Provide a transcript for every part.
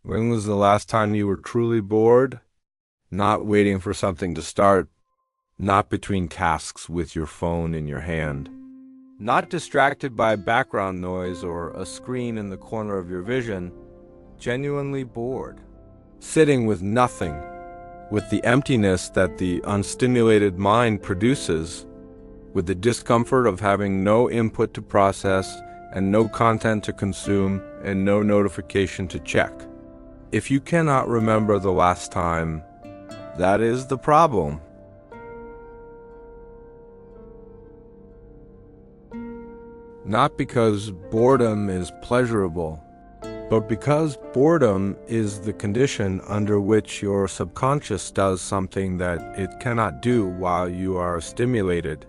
When was the last time you were truly bored? Not waiting for something to start, not between tasks with your phone in your hand, not distracted by background noise or a screen in the corner of your vision, genuinely bored. Sitting with nothing, with the emptiness that the unstimulated mind produces, with the discomfort of having no input to process and no content to consume and no notification to check. If you cannot remember the last time, that is the problem. Not because boredom is pleasurable, but because boredom is the condition under which your subconscious does something that it cannot do while you are stimulated.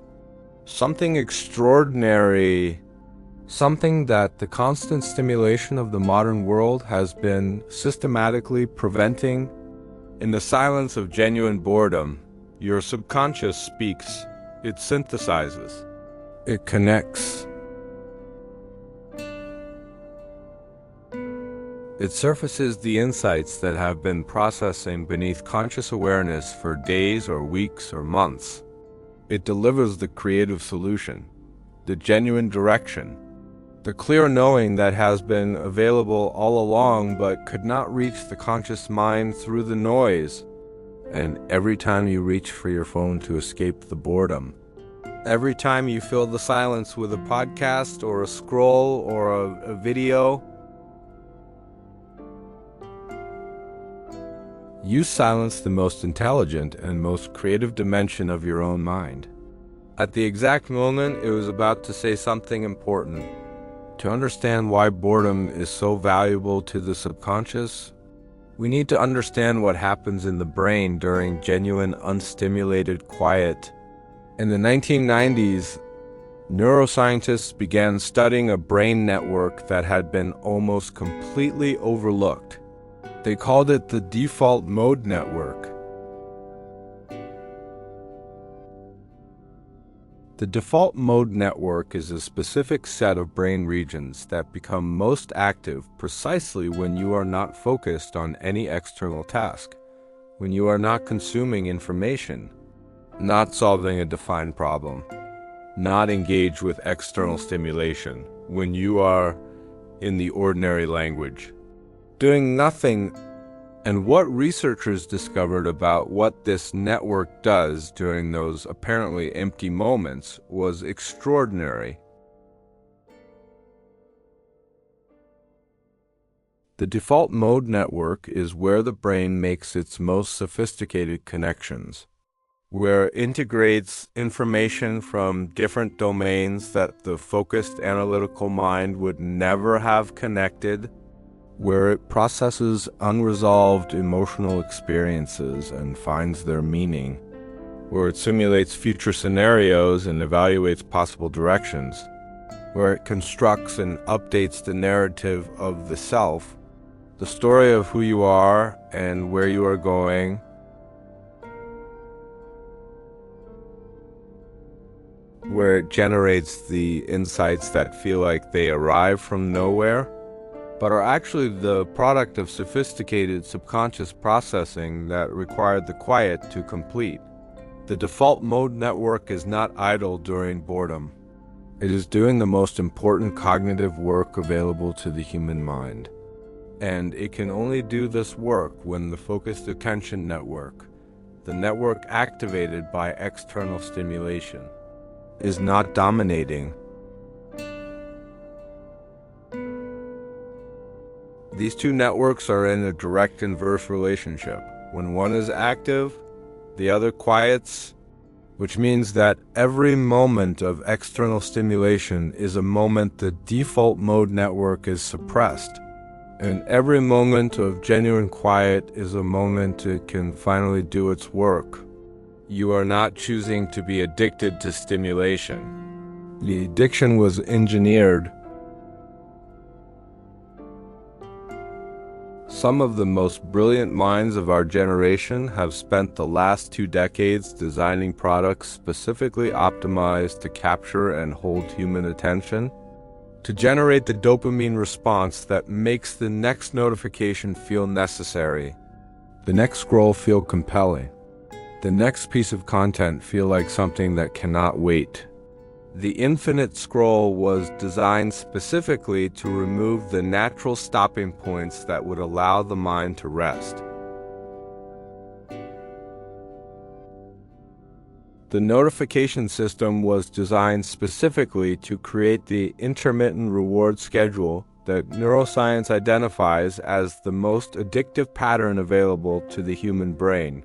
Something extraordinary, something that the constant stimulation of the modern world has been systematically preventing. In the silence of genuine boredom, your subconscious speaks, it synthesizes, it connects. It surfaces the insights that have been processing beneath conscious awareness for days or weeks or months. It delivers the creative solution, the genuine direction, the clear knowing that has been available all along but could not reach the conscious mind through the noise. And every time you reach for your phone to escape the boredom, every time you fill the silence with a podcast or a scroll or a video, you silence the most intelligent and most creative dimension of your own mind. At the exact moment it was about to say something important. To understand why boredom is so valuable to the subconscious, we need to understand what happens in the brain during genuine unstimulated quiet. In the 1990s, neuroscientists began studying a brain network that had been almost completely overlooked. They called it the default mode network. The default mode network is a specific set of brain regions that become most active precisely when you are not focused on any external task, when you are not consuming information, not solving a defined problem, not engaged with external stimulation, when you are, in the ordinary language, doing nothing. And what researchers discovered about what this network does during those apparently empty moments was extraordinary. The default mode network is where the brain makes its most sophisticated connections, where it integrates information from different domains that the focused analytical mind would never have connected, where it processes unresolved emotional experiences and finds their meaning, where it simulates future scenarios and evaluates possible directions, where it constructs and updates the narrative of the self, the story of who you are and where you are going, where it generates the insights that feel like they arrive from nowhere, but are actually the product of sophisticated subconscious processing that required the quiet to complete. The default mode network is not idle during boredom. It is doing the most important cognitive work available to the human mind. And it can only do this work when the focused attention network, the network activated by external stimulation, is not dominating. These two networks are in a direct inverse relationship. When one is active, the other quiets, which means that every moment of external stimulation is a moment the default mode network is suppressed. And every moment of genuine quiet is a moment it can finally do its work. You are not choosing to be addicted to stimulation. The addiction was engineered. Some of the most brilliant minds of our generation have spent the last 2 decades designing products specifically optimized to capture and hold human attention, to generate the dopamine response that makes the next notification feel necessary, the next scroll feel compelling, the next piece of content feel like something that cannot wait. The infinite scroll was designed specifically to remove the natural stopping points that would allow the mind to rest. The notification system was designed specifically to create the intermittent reward schedule that neuroscience identifies as the most addictive pattern available to the human brain.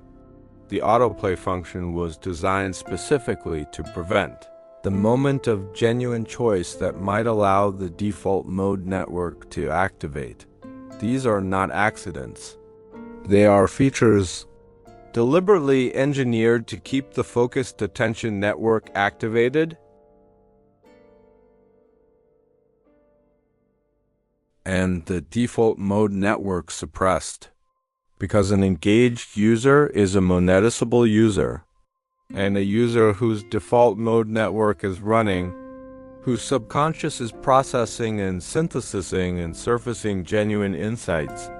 The autoplay function was designed specifically to prevent the moment of genuine choice that might allow the default mode network to activate. These are not accidents. They are features deliberately engineered to keep the focused attention network activated and the default mode network suppressed. Because an engaged user is a monetizable user, and a user whose default mode network is running, whose subconscious is processing and synthesizing and surfacing genuine insights,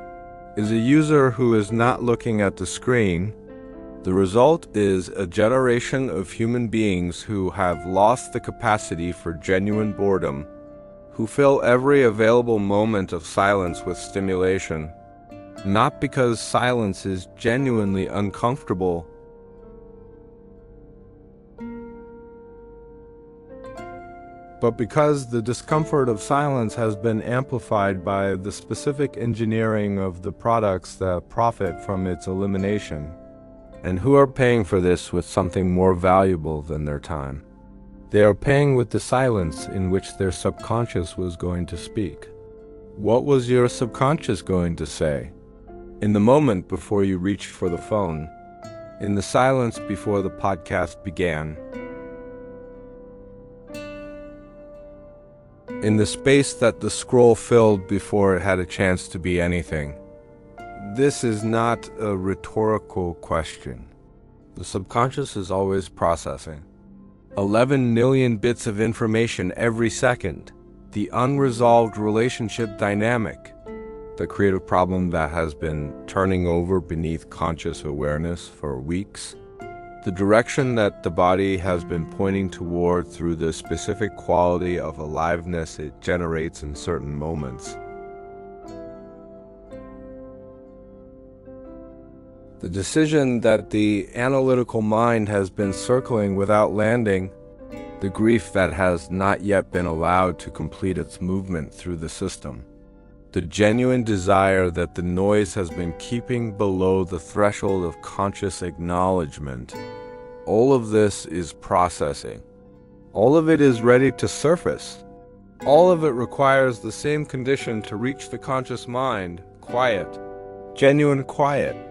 is a user who is not looking at the screen. The result is a generation of human beings who have lost the capacity for genuine boredom, who fill every available moment of silence with stimulation, not because silence is genuinely uncomfortable, but because the discomfort of silence has been amplified by the specific engineering of the products that profit from its elimination, and who are paying for this with something more valuable than their time. They are paying with the silence in which their subconscious was going to speak. What was your subconscious going to say? In the moment before you reached for the phone, in the silence before the podcast began, in the space that the scroll filled before it had a chance to be anything. This is not a rhetorical question. The subconscious is always processing 11 million bits of information every second. The unresolved relationship dynamic, the creative problem that has been turning over beneath conscious awareness for weeks, the direction that the body has been pointing toward through the specific quality of aliveness it generates in certain moments. The decision that the analytical mind has been circling without landing, the grief that has not yet been allowed to complete its movement through the system, the genuine desire that the noise has been keeping below the threshold of conscious acknowledgement. All of this is processing. All of it is ready to surface. All of it requires the same condition to reach the conscious mind: quiet, genuine quiet.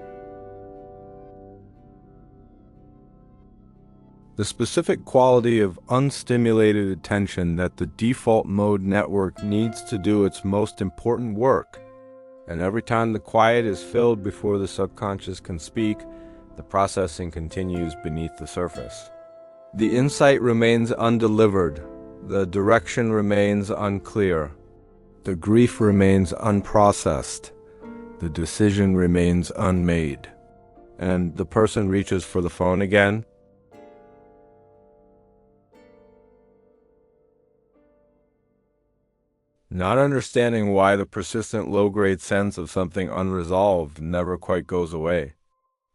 The specific quality of unstimulated attention that the default mode network needs to do its most important work. And every time the quiet is filled before the subconscious can speak, the processing continues beneath the surface. The insight remains undelivered. The direction remains unclear. The grief remains unprocessed. The decision remains unmade. And the person reaches for the phone again. Not understanding why the persistent low-grade sense of something unresolved never quite goes away.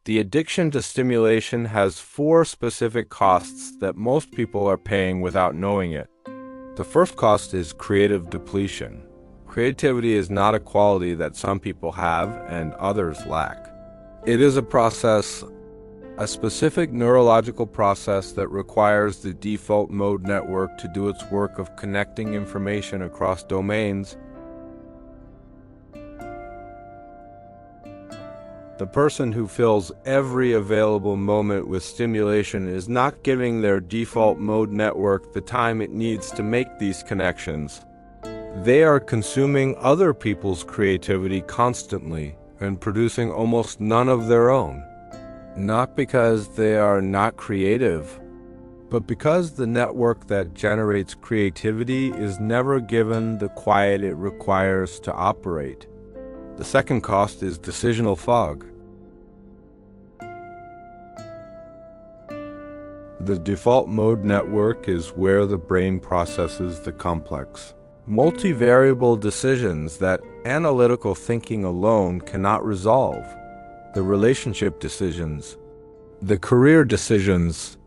The addiction to stimulation has 4 specific costs that most people are paying without knowing it. The first cost is creative depletion. Creativity is not a quality that some people have and others lack. It is a process, a specific neurological process that requires the default mode network to do its work of connecting information across domains. The person who fills every available moment with stimulation is not giving their default mode network the time it needs to make these connections. They are consuming other people's creativity constantly and producing almost none of their own. Not because they are not creative, But because the network that generates creativity is never given the quiet it requires to operate. The second cost is decisional fog. The default mode network is where the brain processes the complex, multivariable decisions that analytical thinking alone cannot resolve. The relationship decisions, the career decisions,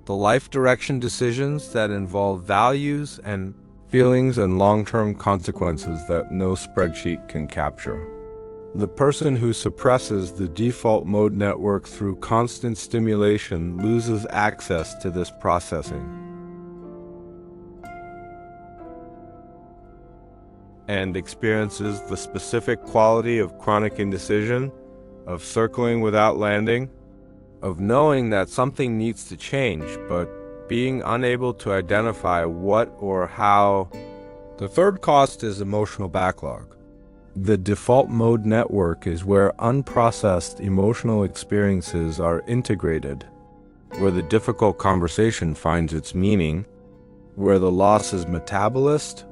the life direction decisions that involve values and feelings and long-term consequences that no spreadsheet can capture. The person who suppresses the default mode network through constant stimulation loses access to this processing and experiences the specific quality of chronic indecision, of circling without landing, of knowing that something needs to change, but being unable to identify what or how. The third cost is emotional backlog. The default mode network is where unprocessed emotional experiences are integrated, where the difficult conversation finds its meaning, where the loss is metabolist,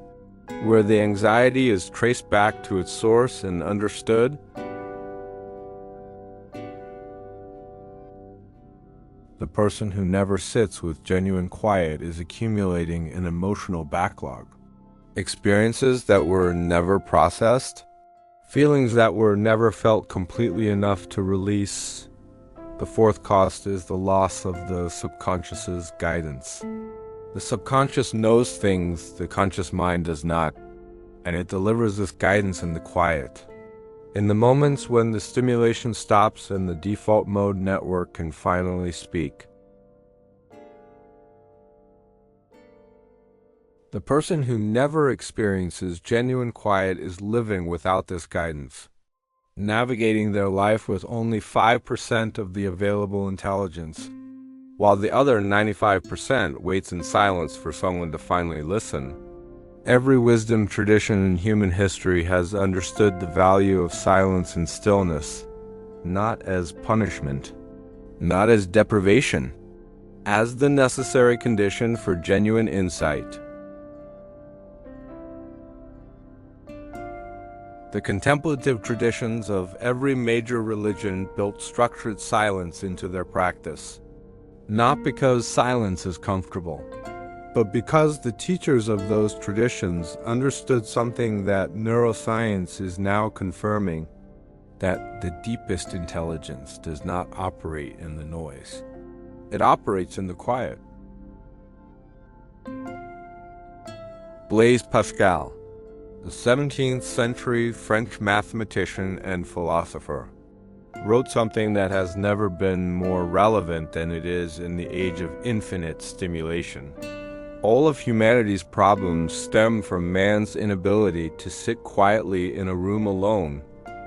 where the anxiety is traced back to its source and understood. The person who never sits with genuine quiet is accumulating an emotional backlog. Experiences that were never processed, feelings that were never felt completely enough to release. The fourth cost is the loss of the subconscious's guidance. The subconscious knows things the conscious mind does not, and it delivers this guidance in the quiet. In the moments when the stimulation stops and the default mode network can finally speak. The person who never experiences genuine quiet is living without this guidance, navigating their life with only 5% of the available intelligence, while the other 95% waits in silence for someone to finally listen. Every wisdom tradition in human history has understood the value of silence and stillness, not as punishment, not as deprivation, as the necessary condition for genuine insight. The contemplative traditions of every major religion built structured silence into their practice, not because silence is comfortable, but because the teachers of those traditions understood something that neuroscience is now confirming, that the deepest intelligence does not operate in the noise. It operates in the quiet. Blaise Pascal, the 17th century French mathematician and philosopher, wrote something that has never been more relevant than it is in the age of infinite stimulation. All of humanity's problems stem from man's inability to sit quietly in a room alone.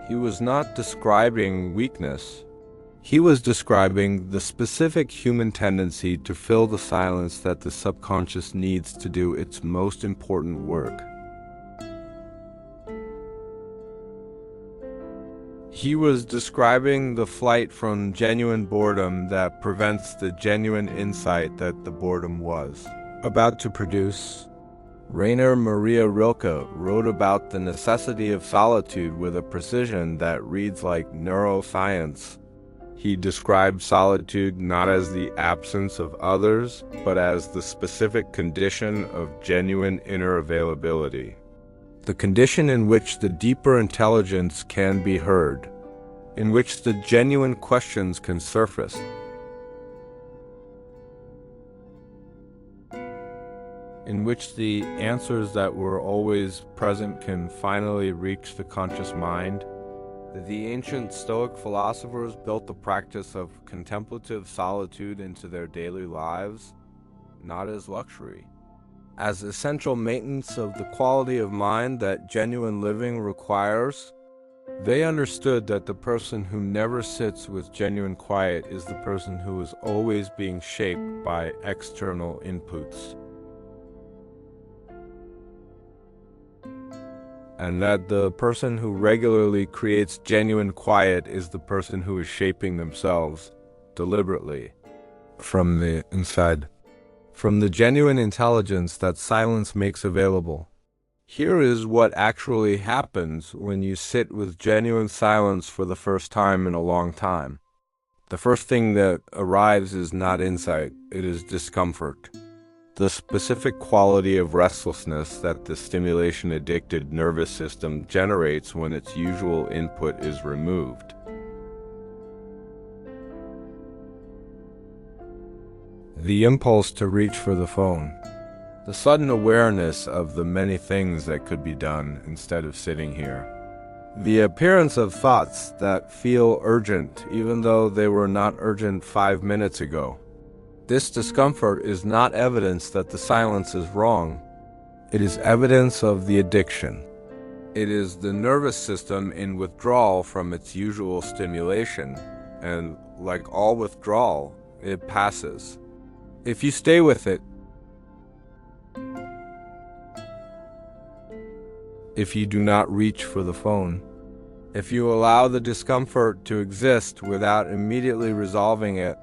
He was not describing weakness. He was describing the specific human tendency to fill the silence that the subconscious needs to do its most important work. He was describing the flight from genuine boredom that prevents the genuine insight that the boredom was about to produce. Rainer Maria Rilke wrote about the necessity of solitude with a precision that reads like neuroscience. He described solitude not as the absence of others, but as the specific condition of genuine inner availability. The condition in which the deeper intelligence can be heard, in which the genuine questions can surface, in which the answers that were always present can finally reach the conscious mind. The ancient Stoic philosophers built the practice of contemplative solitude into their daily lives, not as luxury, as essential maintenance of the quality of mind that genuine living requires. They understood that the person who never sits with genuine quiet is the person who is always being shaped by external inputs, and that the person who regularly creates genuine quiet is the person who is shaping themselves deliberately from the inside. from the genuine intelligence that silence makes available. Here is what actually happens when you sit with genuine silence for the first time in a long time. The first thing that arrives is not insight, it is discomfort. The specific quality of restlessness that the stimulation-addicted nervous system generates when its usual input is removed. The impulse to reach for the phone. The sudden awareness of the many things that could be done instead of sitting here. The appearance of thoughts that feel urgent even though they were not urgent 5 minutes ago. This discomfort is not evidence that the silence is wrong. It is evidence of the addiction. It is the nervous system in withdrawal from its usual stimulation, and like all withdrawal, it passes. If you stay with it, if you do not reach for the phone, if you allow the discomfort to exist without immediately resolving it,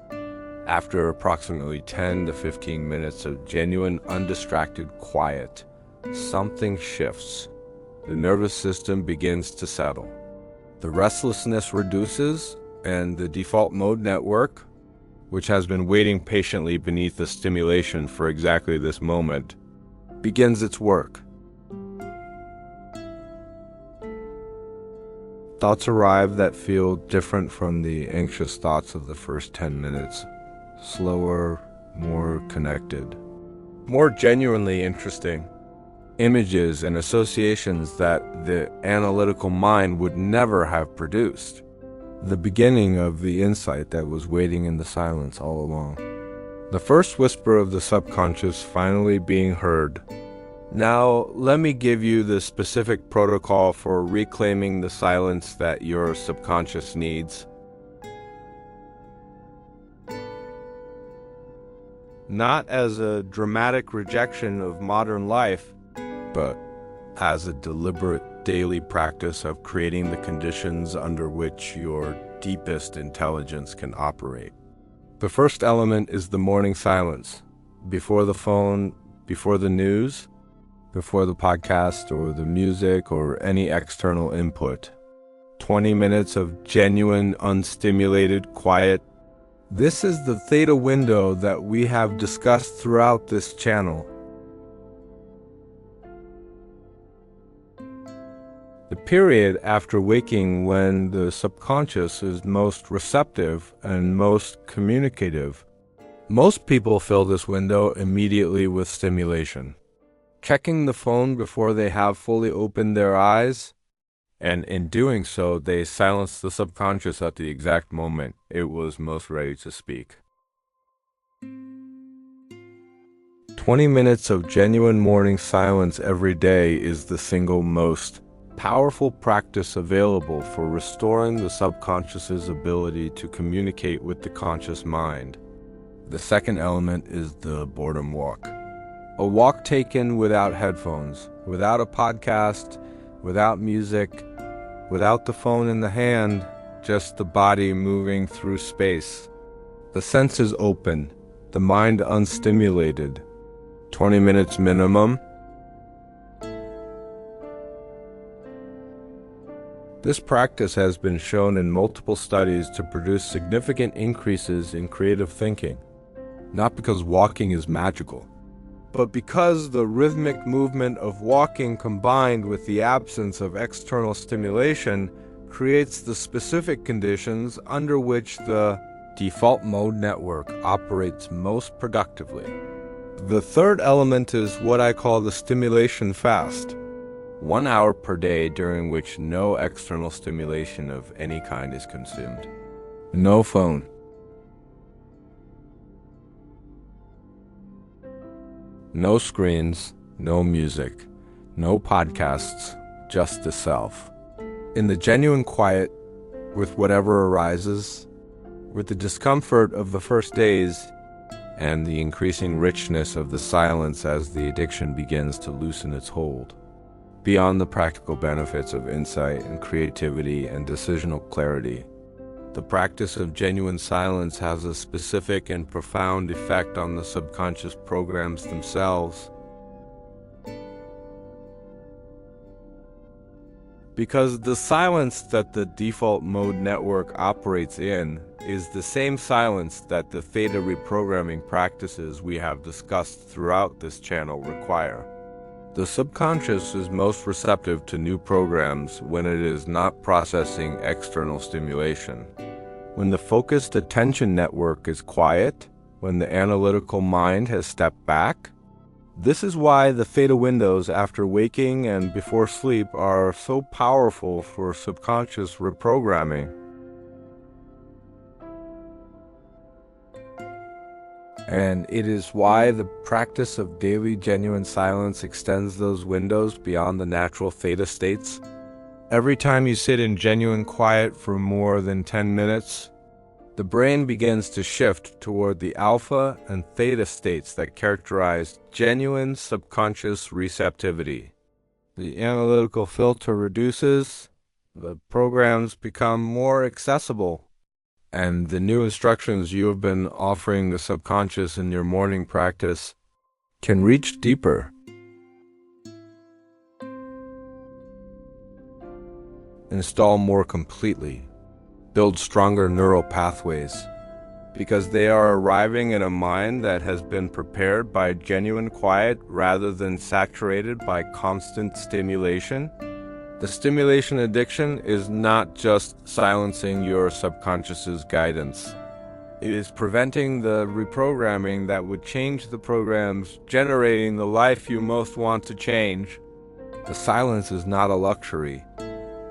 after approximately 10 to 15 minutes of genuine, undistracted quiet, something shifts. The nervous system begins to settle. The restlessness reduces, and the default mode network, which has been waiting patiently beneath the stimulation for exactly this moment, begins its work. Thoughts arrive that feel different from the anxious thoughts of the first 10 minutes. Slower, more connected, more genuinely interesting. Images and associations that the analytical mind would never have produced. The beginning of the insight that was waiting in the silence all along. The first whisper of the subconscious finally being heard. Now, let me give you the specific protocol for reclaiming the silence that your subconscious needs. Not as a dramatic rejection of modern life, but as a deliberate daily practice of creating the conditions under which your deepest intelligence can operate. The first element is the morning silence. Before the phone, before the news, before the podcast or the music or any external input. 20 minutes of genuine, unstimulated quiet. This is the theta window that we have discussed throughout this channel. The period after waking when the subconscious is most receptive and most communicative. Most people fill this window immediately with stimulation. Checking the phone before they have fully opened their eyes, and in doing so, they silence the subconscious at the exact moment it was most ready to speak. 20 minutes of genuine morning silence every day is the single most powerful practice available for restoring the subconscious's ability to communicate with the conscious mind. The second element is the boredom walk. A walk taken without headphones, without a podcast, without music, without the phone in the hand, just the body moving through space. The senses open, the mind unstimulated. 20 minutes minimum. This practice has been shown in multiple studies to produce significant increases in creative thinking, not because walking is magical, but because the rhythmic movement of walking combined with the absence of external stimulation creates the specific conditions under which the default mode network operates most productively. The third element is what I call the stimulation fast. 1 hour per day during which no external stimulation of any kind is consumed. No phone. No screens, no music, no podcasts, just the self. In the genuine quiet, with whatever arises, with the discomfort of the first days, and the increasing richness of the silence as the addiction begins to loosen its hold. Beyond the practical benefits of insight and creativity and decisional clarity, The practice of genuine silence has a specific and profound effect on the subconscious programs themselves. Because the silence that the default mode network operates in is the same silence that the theta reprogramming practices we have discussed throughout this channel require. The subconscious is most receptive to new programs when it is not processing external stimulation. When the focused attention network is quiet, when the analytical mind has stepped back. This is why the theta windows after waking and before sleep are so powerful for subconscious reprogramming. And it is why the practice of daily genuine silence extends those windows beyond the natural theta states. Every time you sit in genuine quiet for more than 10 minutes, the brain begins to shift toward the alpha and theta states that characterize genuine subconscious receptivity. The analytical filter reduces, the programs become more accessible, and the new instructions you have been offering the subconscious in your morning practice can reach deeper. Install more completely. Build stronger neural pathways, because they are arriving in a mind that has been prepared by genuine quiet rather than saturated by constant stimulation. The stimulation addiction is not just silencing your subconscious's guidance. It is preventing the reprogramming that would change the programs, generating the life you most want to change. The silence is not a luxury.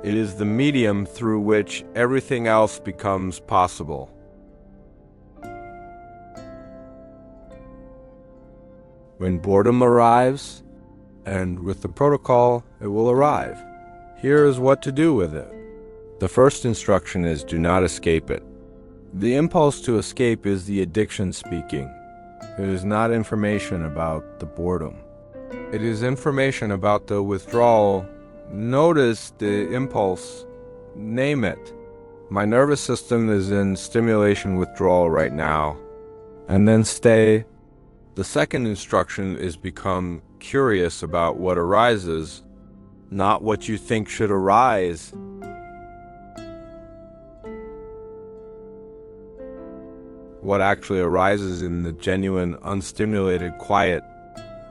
It is the medium through which everything else becomes possible. When boredom arrives, and with the protocol, it will arrive. Here is what to do with it. The first instruction is do not escape it. The impulse to escape is the addiction speaking. It is not information about the boredom. It is information about the withdrawal. Notice the impulse. Name it. My nervous system is in stimulation withdrawal right now. And then stay. The second instruction is become curious about what arises, not what you think should arise. What actually arises in the genuine, unstimulated quiet.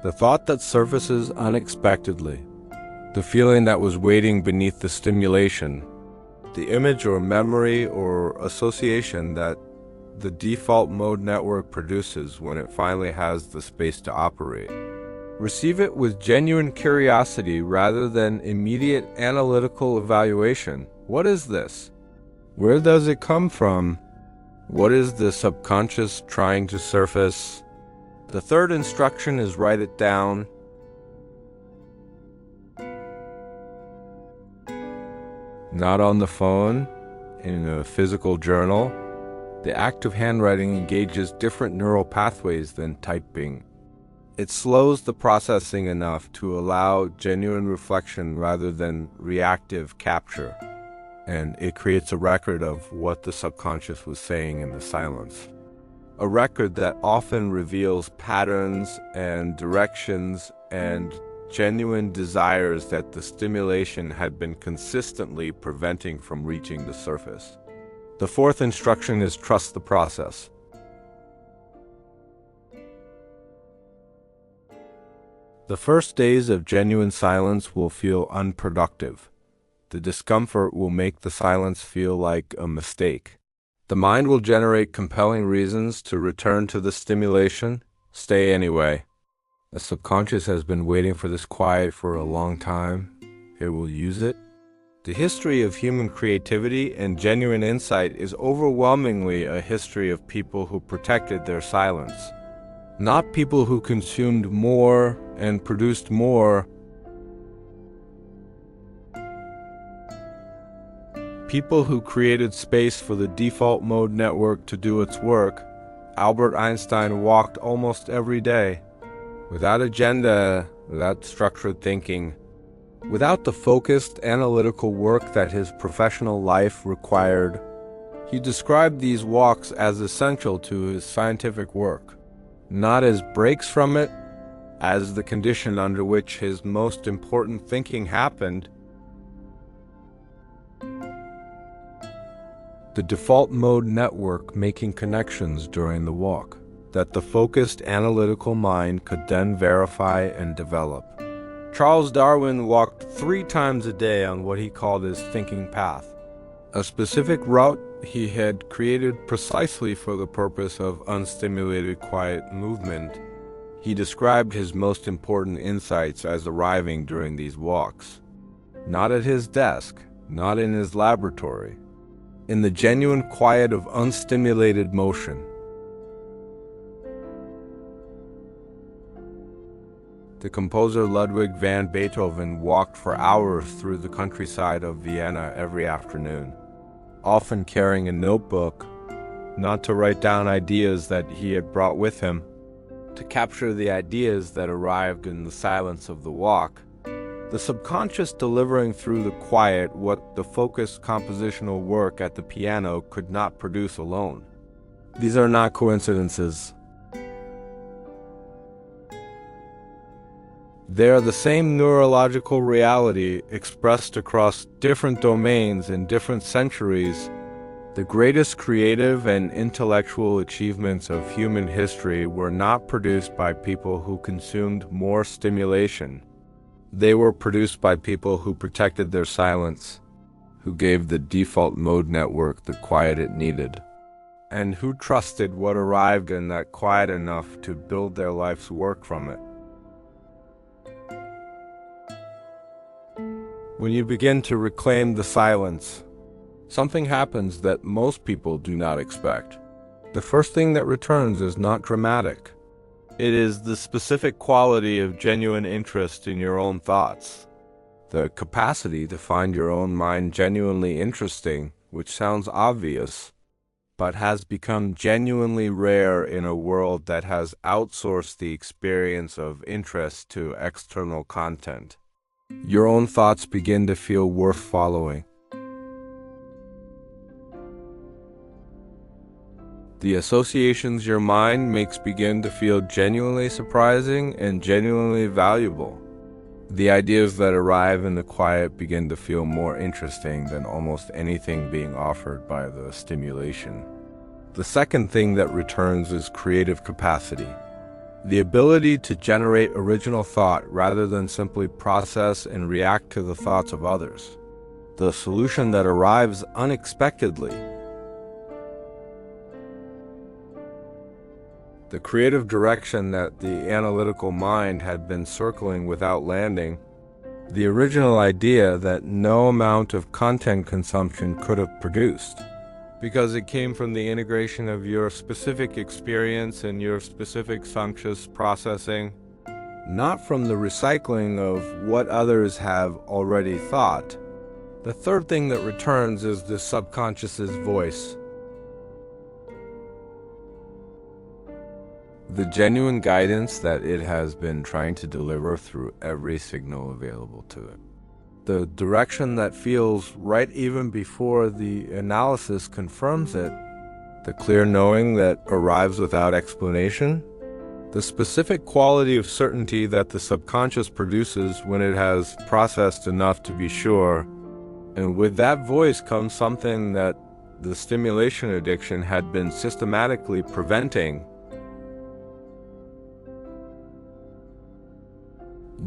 The thought that surfaces unexpectedly. The feeling that was waiting beneath the stimulation, the image or memory or association that the default mode network produces when it finally has the space to operate. Receive it with genuine curiosity rather than immediate analytical evaluation. What is this? Where does it come from? What is the subconscious trying to surface? The third instruction is write it down. Not on the phone, in a physical journal. The act of handwriting engages different neural pathways than typing. It slows the processing enough to allow genuine reflection rather than reactive capture. And it creates a record of what the subconscious was saying in the silence. A record that often reveals patterns and directions and genuine desires that the stimulation had been consistently preventing from reaching the surface. The fourth instruction is trust the process. The first days of genuine silence will feel unproductive. The discomfort will make the silence feel like a mistake. The mind will generate compelling reasons to return to the stimulation. Stay anyway. The subconscious has been waiting for this quiet for a long time. It will use it. The history of human creativity and genuine insight is overwhelmingly a history of people who protected their silence. Not people who consumed more and produced more. People who created space for the default mode network to do its work. Albert Einstein walked almost every day. Without agenda, without structured thinking, without the focused analytical work that his professional life required, He described these walks as essential to his scientific work, not as breaks from it, as the condition under which his most important thinking happened. The default mode network making connections during the walk that the focused analytical mind could then verify and develop. Charles Darwin walked 3 times a day on what he called his thinking path, a specific route he had created precisely for the purpose of unstimulated quiet movement. He described his most important insights as arriving during these walks, not at his desk, not in his laboratory, in the genuine quiet of unstimulated motion. The composer Ludwig van Beethoven walked for hours through the countryside of Vienna every afternoon, often carrying a notebook, not to write down ideas that he had brought with him, to capture the ideas that arrived in the silence of the walk, the subconscious delivering through the quiet what the focused compositional work at the piano could not produce alone. These are not coincidences. They are the same neurological reality expressed across different domains in different centuries. The greatest creative and intellectual achievements of human history were not produced by people who consumed more stimulation. They were produced by people who protected their silence, who gave the default mode network the quiet it needed, and who trusted what arrived in that quiet enough to build their life's work from it. When you begin to reclaim the silence, something happens that most people do not expect. The first thing that returns is not dramatic. It is the specific quality of genuine interest in your own thoughts. The capacity to find your own mind genuinely interesting, which sounds obvious, but has become genuinely rare in a world that has outsourced the experience of interest to external content. Your own thoughts begin to feel worth following. The associations your mind makes begin to feel genuinely surprising and genuinely valuable. The ideas that arrive in the quiet begin to feel more interesting than almost anything being offered by the stimulation. The second thing that returns is creative capacity. The ability to generate original thought rather than simply process and react to the thoughts of others. The solution that arrives unexpectedly. The creative direction that the analytical mind had been circling without landing. The original idea that no amount of content consumption could have produced, because it came from the integration of your specific experience and your specific conscious processing, not from the recycling of what others have already thought. The third thing that returns is the subconscious's voice. The genuine guidance that it has been trying to deliver through every signal available to it. The direction that feels right even before the analysis confirms it, the clear knowing that arrives without explanation, the specific quality of certainty that the subconscious produces when it has processed enough to be sure, and with that voice comes something that the stimulation addiction had been systematically preventing.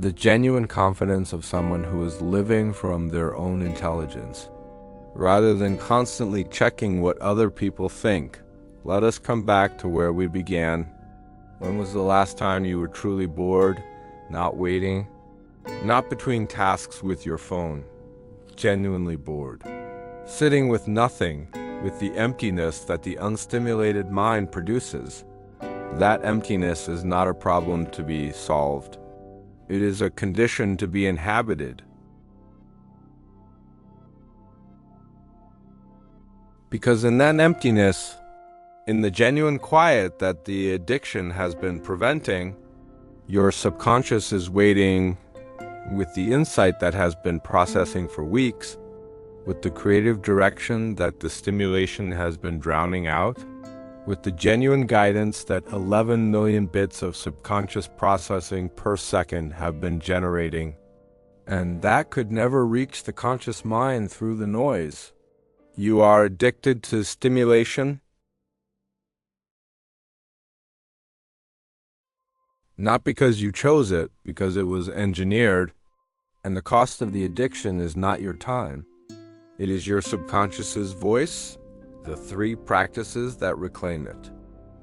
The genuine confidence of someone who is living from their own intelligence, rather than constantly checking what other people think. Let us come back to where we began. When was the last time you were truly bored, not waiting, not between tasks with your phone, genuinely bored, sitting with nothing, with the emptiness that the unstimulated mind produces? That emptiness is not a problem to be solved. It is a condition to be inhabited. Because in that emptiness, in the genuine quiet that the addiction has been preventing, your subconscious is waiting with the insight that has been processing for weeks, with the creative direction that the stimulation has been drowning out, with the genuine guidance that 11 million bits of subconscious processing per second have been generating. And that could never reach the conscious mind through the noise. You are addicted to stimulation? Not because you chose it, because it was engineered, and the cost of the addiction is not your time. It is your subconscious's voice, the 3 practices that reclaim it.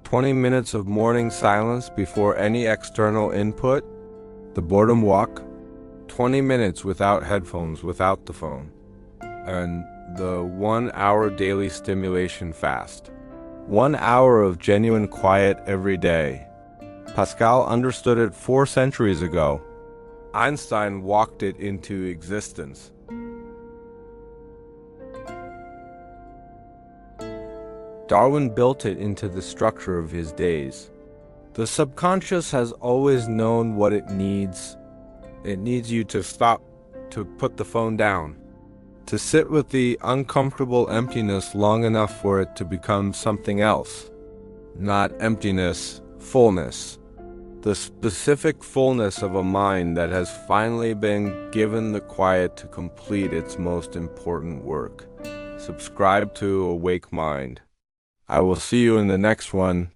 20 minutes of morning silence before any external input, the boredom walk, 20 minutes without headphones, without the phone, and the 1 hour daily stimulation fast. 1 hour of genuine quiet every day. Pascal understood it 4 centuries ago. Einstein walked it into existence. Darwin built it into the structure of his days. The subconscious has always known what it needs. It needs you to stop, to put the phone down, to sit with the uncomfortable emptiness long enough for it to become something else. Not emptiness, fullness. The specific fullness of a mind that has finally been given the quiet to complete its most important work. Subscribe to Awake Mind. I will see you in the next one.